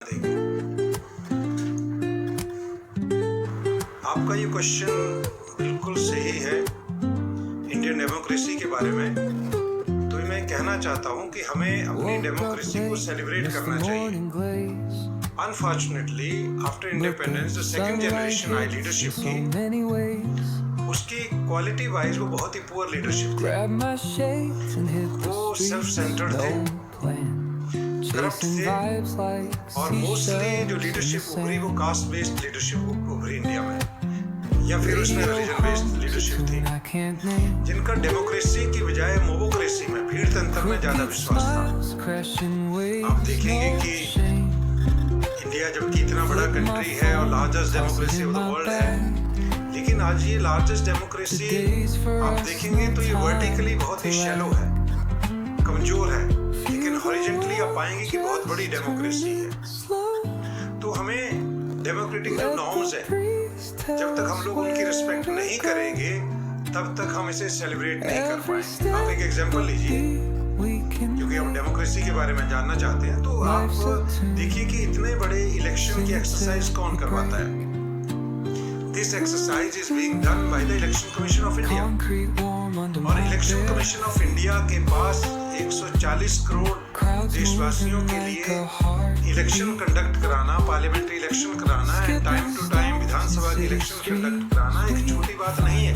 देंगे। आपका ये क्वेश्चन बिल्कुल सही है इंडियन डेमोक्रेसी के बारे में। तो मैं कहना चाहता हूँ कि हमें अपनी डेमोक्रेसी को सेलिब्रेट करना चाहिए। अनफॉर्चुनेटली आफ्टर इंडिपेंडेंस जो सेकंड जनरेशन आई लीडरशिप की, उसकी क्वालिटी वाइज वो बहुत ही पुअर लीडरशिप थी। वो सेल्फ सेंटर्ड थे, करप्ट थे, और मोस्टली जो लीडरशिप उभरी वो कास्ट बेस्ड लीडरशिप उभरी इंडिया में, या फिर उसमें रिलीजन बेस्ड लीडरशिप थी, जिनका डेमोक्रेसी की बजाय मोबोक्रेसी में, भीड़ तंत्र में ज्यादा विश्वास था। आप देखेंगे कि इंडिया जबकि इतना बड़ा कंट्री है और largest democracy of the world है, लेकिन आज ये लार्जेस्ट डेमोक्रेसी आप देखेंगे तो ये वर्टिकली बहुत ही शैलो है, कमजोर है, लेकिन हॉरिजॉन्टली आप पाएंगे कि बहुत बड़ी डेमोक्रेसी है। तो हमें डेमोक्रेटिक जो नॉर्म्स है, जब तक हम लोग उनकी रिस्पेक्ट नहीं करेंगे तब तक हम इसे सेलिब्रेट नहीं कर पाएंगे। आप एक एग्जांपल लीजिए, क्योंकि हम डेमोक्रेसी के बारे में जानना चाहते हैं, तो आप देखिए कि इतने बड़े इलेक्शन की एक्सरसाइज कौन करवाता है। This exercise is being done by the election commission of India, और इलेक्शन कमीशन ऑफ इंडिया के पास 140 करोड़ देशवासियों के लिए इलेक्शन कंडक्ट कराना, पार्लियामेंट्री इलेक्शन कराना है, टाइम टू टाइम विधानसभा की इलेक्शन कंडक्ट कराना एक छोटी बात नहीं है।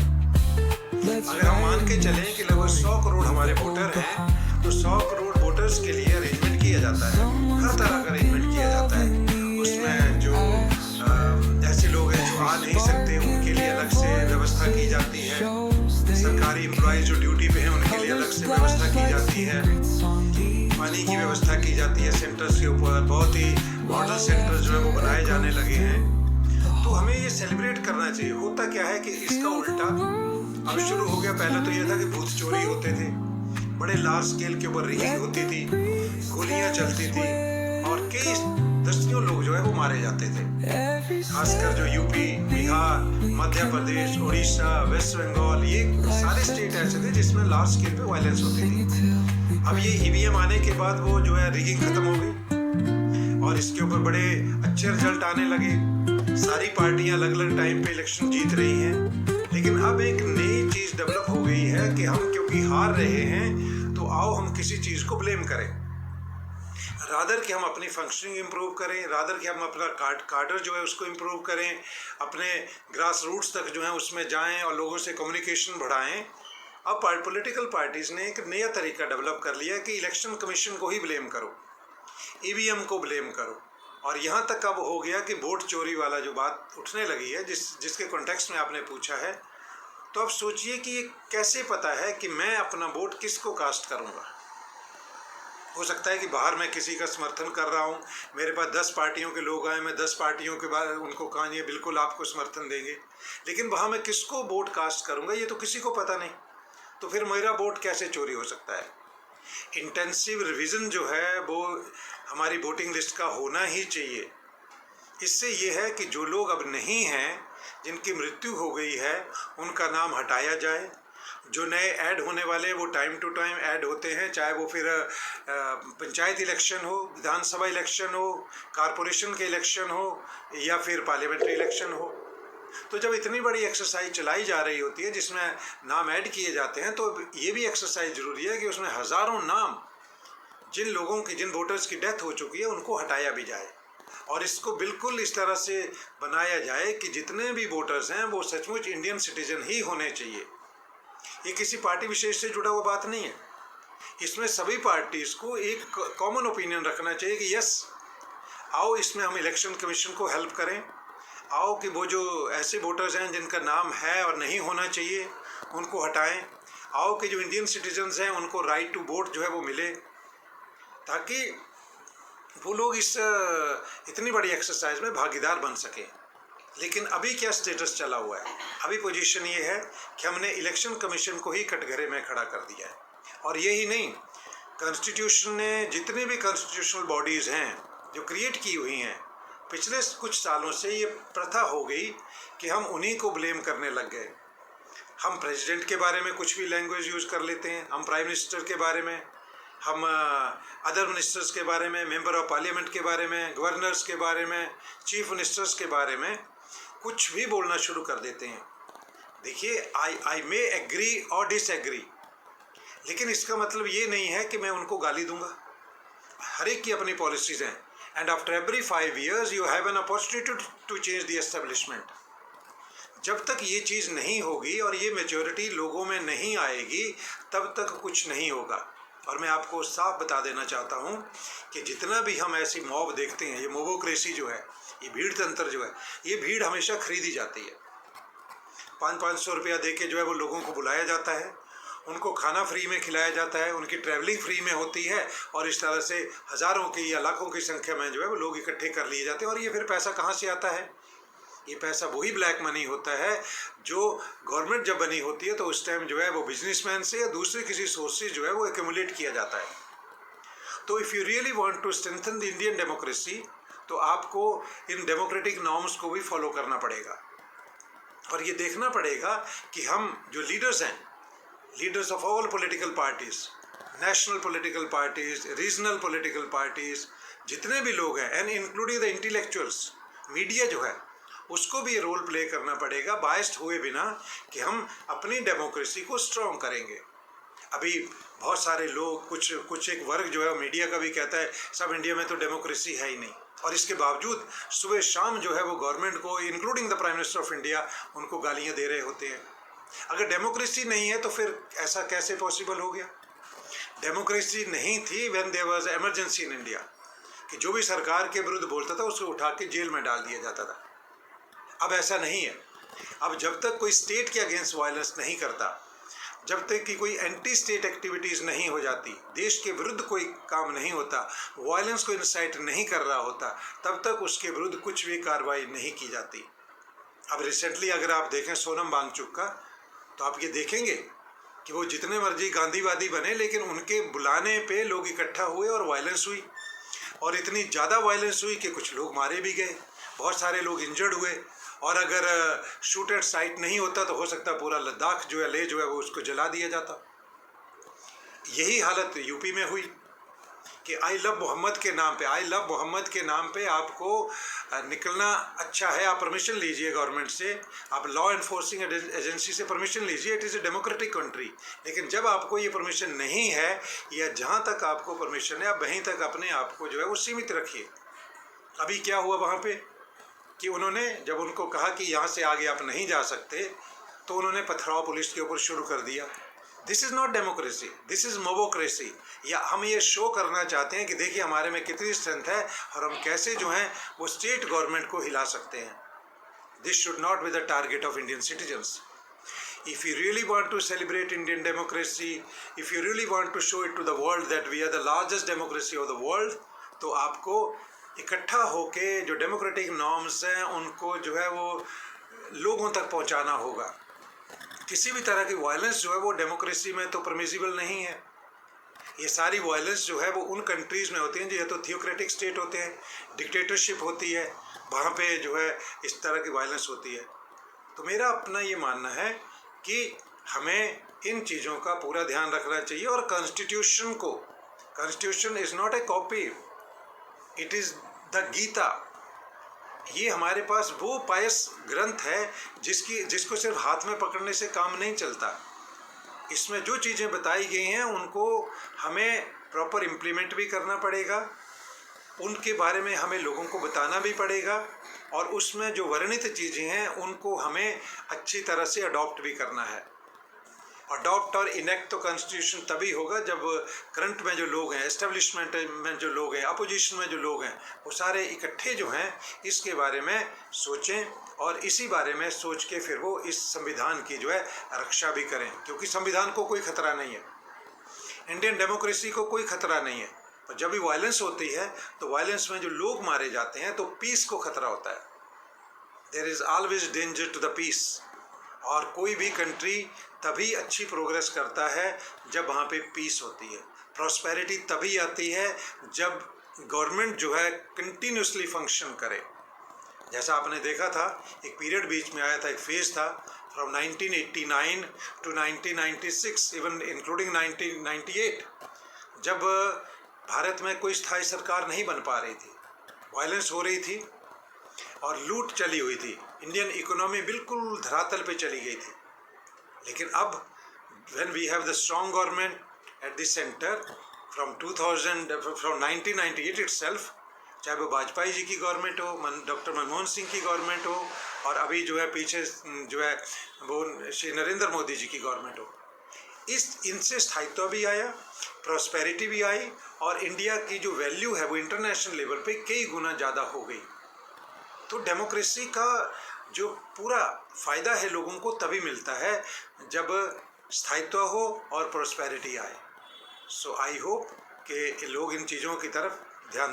अगर हम मान के चलें कि लगभग 100 करोड़ हमारे वोटर हैं, तो 100 करोड़ वोटर्स के लिए अरेंजमेंट किया जाता है, हर तरह का अरेंजमेंट किया जाता है। उसमें जो ऐसे लोग हैं जो आ नहीं सकते, उनके लिए अलग से व्यवस्था की जाती है। सरकारी एम्प्लॉइज जो ड्यूटी पे हैं उनके लिए अलग से व्यवस्था की जाती है। पानी की व्यवस्था की जाती है सेंटर्स के ऊपर, बहुत ही मॉडल सेंटर्स जो है वो बनाए जाने लगे हैं। तो हमें ये सेलिब्रेट करना चाहिए। होता क्या है कि इसका उल्टा अब शुरू हो गया। पहले तो ये था कि बूथ चोरी होते थे, बड़े लार्ज स्केल के ऊपर रिगिंग होती थी, गोलियां चलती थी, और कई दर्जनों लोग जो है वो मारे जाते थे। खासकर जो यूपी, बिहार, मध्य प्रदेश, उड़ीसा, वेस्ट बंगाल, ये सारे स्टेट ऐसे थे जिसमें लार्ज स्केल पे वायलेंस होती थी। अब ये ईवीएम आने के बाद वो जो है रिगिंग खत्म हो गई और इसके ऊपर बड़े अच्छे रिजल्ट आने लगे। सारी पार्टियां अलग अलग टाइम पे इलेक्शन जीत रही हैं, लेकिन अब एक नई चीज डेवलप हो गई है कि हम क्योंकि हार रहे हैं तो आओ हम किसी चीज को ब्लेम करें, रादर कि हम अपनी फंक्शनिंग इम्प्रूव करें, रादर कि हम अपना कार्डर जो है उसको इम्प्रूव करें, अपने ग्रास रूट्स तक जो है उसमें जाएं और लोगों से कम्युनिकेशन बढ़ाएं। अब पॉलिटिकल पार्टीज ने एक नया तरीका डेवलप कर लिया कि इलेक्शन कमीशन को ही ब्लेम करो, ईवीएम को ब्लेम करो, और यहाँ तक अब हो गया कि वोट चोरी वाला जो बात उठने लगी है, जिसके कॉन्टेक्स्ट में आपने पूछा है। तो अब सोचिए कि ये कैसे पता है कि मैं अपना वोट किसको कास्ट करूँगा। हो सकता है कि बाहर मैं किसी का समर्थन कर रहा हूँ, मेरे पास 10 पार्टियों के लोग आए, मैं 10 पार्टियों के बाद उनको कहा ये बिल्कुल आपको समर्थन देंगे, लेकिन वहाँ मैं किसको वोट कास्ट करूँगा ये तो किसी को पता नहीं। तो फिर मेरा वोट कैसे चोरी हो सकता है। इंटेंसिव रिवीजन जो है वो हमारी वोटिंग लिस्ट का होना ही चाहिए। इससे ये है कि जो लोग अब नहीं हैं, जिनकी मृत्यु हो गई है, उनका नाम हटाया जाए। जो नए ऐड होने वाले वो टाइम टू टाइम ऐड होते हैं, चाहे वो फिर पंचायत इलेक्शन हो, विधानसभा इलेक्शन हो, कारपोरेशन के इलेक्शन हो, या फिर पार्लियामेंट्री इलेक्शन हो। तो जब इतनी बड़ी एक्सरसाइज चलाई जा रही होती है जिसमें नाम ऐड किए जाते हैं, तो ये भी एक्सरसाइज जरूरी है कि उसमें हज़ारों नाम जिन लोगों की, जिन वोटर्स की डेथ हो चुकी है, उनको हटाया भी जाए, और इसको बिल्कुल इस तरह से बनाया जाए कि जितने भी वोटर्स हैं वो सचमुच इंडियन सिटीजन ही होने चाहिए। ये किसी पार्टी विशेष से जुड़ा हुआ बात नहीं है। इसमें सभी पार्टीज को एक कॉमन ओपिनियन रखना चाहिए कि यस, आओ इसमें हम इलेक्शन कमीशन को हेल्प करें, आओ कि वो जो ऐसे वोटर्स हैं जिनका नाम है और नहीं होना चाहिए उनको हटाएं, आओ कि जो इंडियन सिटीजन्स हैं उनको राइट टू वोट जो है वो मिले, ताकि वो लोग इस इतनी बड़ी एक्सरसाइज में भागीदार बन सकें। लेकिन अभी क्या स्टेटस चला हुआ है, अभी पोजीशन ये है कि हमने इलेक्शन कमीशन को ही कटघरे में खड़ा कर दिया है। और यही नहीं, कॉन्स्टिट्यूशन ने जितने भी कॉन्स्टिट्यूशनल बॉडीज़ हैं जो क्रिएट की हुई हैं, पिछले कुछ सालों से ये प्रथा हो गई कि हम उन्हीं को ब्लेम करने लग गए। हम प्रेसिडेंट के बारे में कुछ भी लैंग्वेज यूज़ कर लेते हैं, हम प्राइम मिनिस्टर के बारे में, हम अदर मिनिस्टर्स के बारे में, मेंबर ऑफ पार्लियामेंट के बारे में, गवर्नर्स के बारे में, चीफ मिनिस्टर्स के बारे में कुछ भी बोलना शुरू कर देते हैं। देखिए, आई मे एग्री और डिसएग्री, लेकिन इसका मतलब ये नहीं है कि मैं उनको गाली दूंगा। हर एक की अपनी पॉलिसीज हैं, and after every 5 years you have an opportunity to change the establishment. जब तक ये चीज़ नहीं होगी और ये मेच्योरिटी लोगों में नहीं आएगी, तब तक कुछ नहीं होगा। और मैं आपको साफ बता देना चाहता हूँ कि जितना भी हम ऐसी मॉब देखते हैं, ये मोबोक्रेसी जो है, ये भीड़ तंत्र जो है, ये भीड़ हमेशा खरीदी जाती है। 500-500 रुपया दे के जो है वो लोगों को बुलाया जाता है, उनको खाना फ्री में खिलाया जाता है, उनकी ट्रैवलिंग फ्री में होती है, और इस तरह से हज़ारों की या लाखों की संख्या में जो है वो लोग इकट्ठे कर लिए जाते हैं। और ये फिर पैसा कहाँ से आता है? ये पैसा वही ब्लैक मनी होता है जो गवर्नमेंट जब बनी होती है तो उस टाइम जो है वो बिजनेसमैन से या दूसरे किसी सोर्स से जो है वो एक्यूमुलेट किया जाता है। तो if you really want to strengthen the Indian democracy, तो आपको इन डेमोक्रेटिक नॉर्म्स को भी फॉलो करना पड़ेगा, और ये देखना पड़ेगा कि हम जो लीडर्स हैं, leaders of all political parties, national political parties, regional political parties, जितने भी लोग हैं, and including the intellectuals, media जो है, उसको भी रोल प्ले करना पड़ेगा बायस्ड हुए बिना, कि हम अपनी डेमोक्रेसी को स्ट्रॉन्ग करेंगे। अभी बहुत सारे लोग, कुछ एक वर्ग जो है मीडिया का भी कहता है सब इंडिया में तो डेमोक्रेसी है ही नहीं, और इसके बावजूद सुबह शाम जो है वो गवर्नमेंट को, including the prime minister of India, उनको गालियाँ दे रहे होते हैं। अगर डेमोक्रेसी नहीं है तो फिर ऐसा कैसे पॉसिबल हो गया? डेमोक्रेसी नहीं थी when there was emergency in India, कि जो भी सरकार के विरुद्ध बोलता था उसको उठा के जेल में डाल दिया जाता था। अब ऐसा नहीं है। अब जब तक कोई स्टेट के अगेंस्ट वायलेंस नहीं करता, जब तक कि कोई एंटी स्टेट एक्टिविटीज़ नहीं हो जाती, देश के विरुद्ध कोई काम नहीं होता, वायलेंस को इंसाइट नहीं कर रहा होता, तब तक उसके विरुद्ध कुछ भी कार्रवाई नहीं की जाती। अब रिसेंटली अगर आप देखें सोनम वांगचुक का, तो आप ये देखेंगे कि वो जितने मर्जी गांधीवादी बने, लेकिन उनके बुलाने पे लोग इकट्ठा हुए और वायलेंस हुई, और इतनी ज़्यादा वायलेंस हुई कि कुछ लोग मारे भी गए, बहुत सारे लोग इंजर्ड हुए। और अगर शूट एट साइट नहीं होता तो हो सकता पूरा लद्दाख जो है, लेह जो है, वो उसको जला दिया जाता। यही हालत यूपी में हुई कि आई लव मोहम्मद के नाम पे, आई लव मोहम्मद के नाम पे आपको निकलना अच्छा है, आप परमिशन लीजिए गवर्नमेंट से, आप लॉ एनफोर्सिंग एजेंसी से परमिशन लीजिए, it is a democratic country. लेकिन जब आपको ये परमिशन नहीं है, या जहाँ तक आपको परमिशन है, आप वहीं तक अपने आप को जो है वो सीमित रखिए। अभी क्या हुआ वहाँ पे कि उन्होंने, जब उनको कहा कि यहाँ से आगे आप नहीं जा सकते, तो उन्होंने पथराव पुलिस के ऊपर शुरू कर दिया। This is not democracy, this is mobocracy. या हम ये शो करना चाहते हैं कि देखिए हमारे में कितनी स्ट्रेंथ है और हम कैसे जो हैं वो स्टेट गवर्नमेंट को हिला सकते हैं। This should not be the target of Indian citizens. If you really want to celebrate Indian democracy, if you really want to show it to the world that we are the largest democracy of the world, तो आपको इकट्ठा होके जो democratic norms हैं उनको जो है वो लोगों तक पहुंचाना होगा। किसी भी तरह की वायलेंस जो है वो डेमोक्रेसी में तो परमिसिबल नहीं है। ये सारी वायलेंस जो है वो उन कंट्रीज़ में होती हैं जो या तो थियोक्रेटिक स्टेट होते हैं, डिक्टेटरशिप होती है, वहाँ पे जो है इस तरह की वायलेंस होती है। तो मेरा अपना ये मानना है कि हमें इन चीज़ों का पूरा ध्यान रखना चाहिए। और constitution is not a copy, it is the Gita. ये हमारे पास वो पायस ग्रंथ है जिसको सिर्फ हाथ में पकड़ने से काम नहीं चलता। इसमें जो चीज़ें बताई गई हैं उनको हमें प्रॉपर इम्प्लीमेंट भी करना पड़ेगा, उनके बारे में हमें लोगों को बताना भी पड़ेगा, और उसमें जो वर्णित चीज़ें हैं उनको हमें अच्छी तरह से अडॉप्ट भी करना है। अडॉप्ट और इनेक्ट तो कॉन्स्टिट्यूशन तभी होगा जब करंट में जो लोग हैं, एस्टेब्लिशमेंट में जो लोग हैं, अपोजिशन में जो लोग हैं, वो सारे इकट्ठे जो हैं इसके बारे में सोचें, और इसी बारे में सोच के फिर वो इस संविधान की जो है रक्षा भी करें। क्योंकि संविधान को कोई खतरा नहीं है, इंडियन डेमोक्रेसी को कोई खतरा नहीं है। और जब भी वायलेंस होती है तो वायलेंस में जो लोग मारे जाते हैं तो पीस को खतरा होता है। There is always danger to the peace. और कोई भी कंट्री तभी अच्छी प्रोग्रेस करता है जब वहाँ पे पीस होती है। प्रॉस्पेरिटी तभी आती है जब गवर्नमेंट जो है कंटिन्यूसली फंक्शन करे। जैसा आपने देखा था, एक पीरियड बीच में आया था, एक फेज था फ्रॉम 1989 टू 1996, इवन इंक्लूडिंग 1998, जब भारत में कोई स्थायी सरकार नहीं बन पा रही थी, वायलेंस हो रही थी और लूट चली हुई थी, इंडियन इकोनॉमी बिल्कुल धरातल पे चली गई थी। लेकिन अब when we have the strong government at the center from 1998 itself, चाहे वो वाजपेयी जी की गवर्नमेंट हो, डॉक्टर मनमोहन सिंह की गवर्नमेंट हो, और अभी जो है पीछे जो है वो श्री नरेंद्र मोदी जी की गवर्नमेंट हो, इनसे स्थायित्व भी आया, प्रॉस्पेरिटी भी आई, और इंडिया की जो वैल्यू है वो इंटरनेशनल लेवल पे कई गुना ज़्यादा हो गई। तो डेमोक्रेसी का जो पूरा फ़ायदा है लोगों को तभी मिलता है जब स्थायित्व हो और प्रॉस्पेरिटी आए। सो आई होप कि लोग इन चीज़ों की तरफ ध्यान